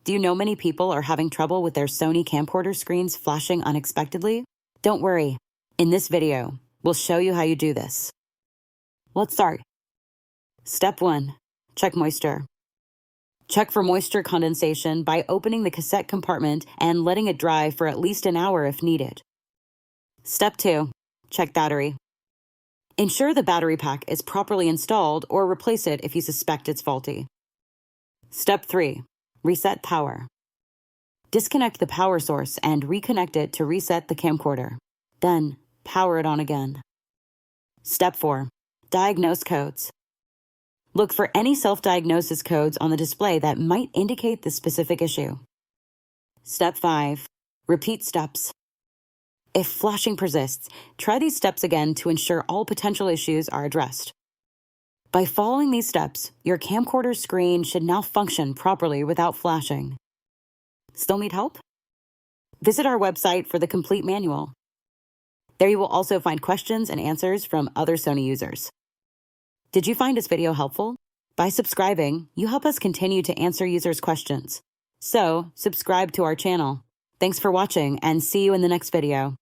Do you know many people are having trouble with their Sony camcorder screens flashing unexpectedly? Don't worry. In this video, we'll show you how you do this. Let's start. Step 1. Check moisture. Check for moisture condensation by opening the cassette compartment and letting it dry for at least an hour if needed. Step 2. Check battery. Ensure the battery pack is properly installed or replace it if you suspect it's faulty. Step 3. Reset power. Disconnect the power source and reconnect it to reset the camcorder. Then, power it on again. Step 4. Diagnose codes. Look for any self-diagnosis codes on the display that might indicate the specific issue. Step 5. Repeat steps. If flashing persists, try these steps again to ensure all potential issues are addressed. By following these steps, your camcorder screen should now function properly without flashing. Still need help? Visit our website for the complete manual. There you will also find questions and answers from other Sony users. Did you find this video helpful? By subscribing, you help us continue to answer users' questions. So, subscribe to our channel. Thanks for watching and see you in the next video.